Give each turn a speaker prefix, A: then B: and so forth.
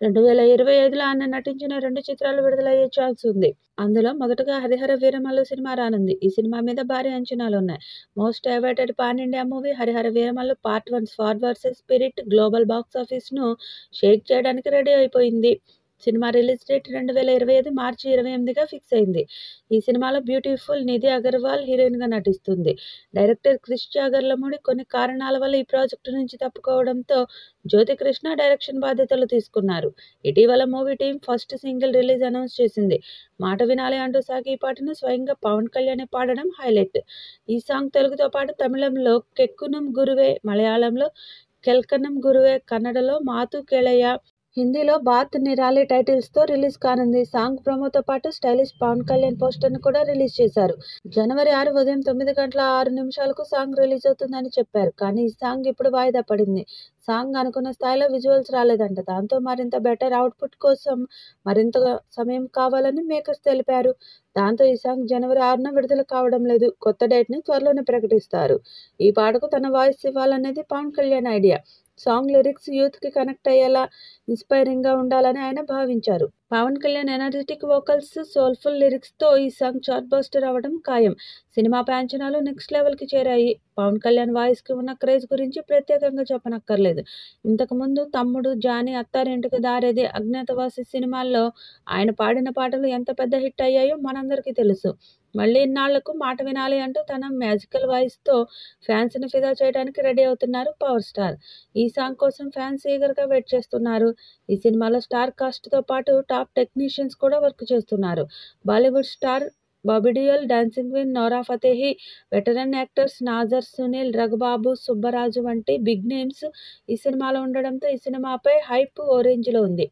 A: 2025లో ఆయన నటించిన 2 చిత్రాలు విడుదలయ్యే ఛాన్స్ ఉంది. అందులో మొదటగా 'హరిహర వీరమల్లు' సినిమా రానుంది. ఈ సినిమా మీద భారీ అంచనాలున్నాయి. Most awaited pan India movie 'Harihara Veeramallu part 1 sword versus spirit' global బాక్సాఫీస్‌ను షేక్ చేయడానికి రెడీ అయిపోయింది. సినిమా రిలీజ్ డేట్ 2025 మార్చి 28గా ఫిక్స్ అయింది. ఈ సినిమాలో బ్యూటిఫుల్ నిధి అగర్వాల్ హీరోయిన్‌గా నటిస్తుంది. డైరెక్టర్ క్రిష్ జాగర్లమూడి కొన్ని కారణాల వల్ల ఈ ప్రాజెక్టు నుంచి తప్పుకోవడంతో జ్యోతికృష్ణ డైరెక్షన్ బాధ్యతలు తీసుకున్నారు. ఇటీవల movie team first single release announce చేసింది. మాట వినాలి అంటూ సాగే ఈ పాటను స్వయంగా పవన్ కళ్యాణే పాడడం హైలైట్. ఈ సాంగ్ తెలుగుతో పాటు తమిళంలో 'కెక్కునం గురువే', మలయాళంలో 'కెల్కనం గురువే', కన్నడలో 'మాతు కేళయ్య', హిందీలో 'బాత్ నిరాలి' టైటిల్స్తో రిలీజ్ కానుంది. సాంగ్ ప్రోమోతో పాటు స్టైలిష్ పవన్ కళ్యాణ్ పోస్టర్ను కూడా రిలీజ్ చేశారు. జనవరి 6 ఉదయం 9:06 సాంగ్ రిలీజ్ అవుతుందని చెప్పారు. కానీ ఈ సాంగ్ ఇప్పుడు వాయిదా పడింది. సాంగ్ అనుకున్న స్థాయిలో విజువల్స్ రాలేదంట. దాంతో మరింత బెటర్ అవుట్పుట్ కోసం మరింత సమయం కావాలని మేకర్స్ తెలిపారు. దాంతో ఈ సాంగ్ జనవరి 6న విడుదల కావడం లేదు. కొత్త డేట్‌ని త్వరలోనే ప్రకటిస్తారు. ఈ పాటకు తన వాయిస్ ఇవ్వాలనేది Pawan Kalyan idea. Song lyrics యూత్‌కి కనెక్ట్ అయ్యేలా, ఇన్స్పైరింగ్‌గా ఉండాలని ఆయన భావించారు. Pawan Kalyan energetic vocals, soulful లిరిక్స్‌తో ఈ సాంగ్ చార్ట్ బస్టర్ అవ్వడం ఖాయం. సినిమాపై అంచనాలు నెక్స్ట్ లెవెల్‌కి చేరాయి. పవన్ కళ్యాణ్ వాయిస్‌కి ఉన్న క్రేజ్ గురించి ప్రత్యేకంగా చెప్పనక్కర్లేదు. ఇంతకుముందు 'తమ్ముడు', 'జానీ', 'అత్తారింటికి దారేది', 'అజ్ఞాతవాసి' సినిమాల్లో ఆయన పాడిన పాటలు ఎంత పెద్ద హిట్ అయ్యాయో మనందరికీ తెలుసు. మళ్లీ ఇన్నాళ్లకు 'మాట వినాలి' అంటూ తన మ్యాజికల్ వాయిస్‌తో ఫ్యాన్స్‌ని ఫిదా చేయడానికి రెడీ అవుతున్నారు పవర్ స్టార్. ఈ సాంగ్ కోసం ఫ్యాన్స్ ఈగర్‌గా వెయిట్ చేస్తున్నారు. ఈ సినిమాలో స్టార్ కాస్ట్‌తో పాటు టాప్ టెక్నీషియన్స్ కూడా వర్క్ చేస్తున్నారు. Bollywood star Bobby Deol, dancing queen Nora Fatehi, veteran actors Nassar, Sunil, Raghubabu, Subbaraju వంటి బిగ్ నేమ్స్ ఈ సినిమాలో ఉండడంతో ఈ సినిమాపై హైప్ ఓ రేంజ్‌లో ఉంది.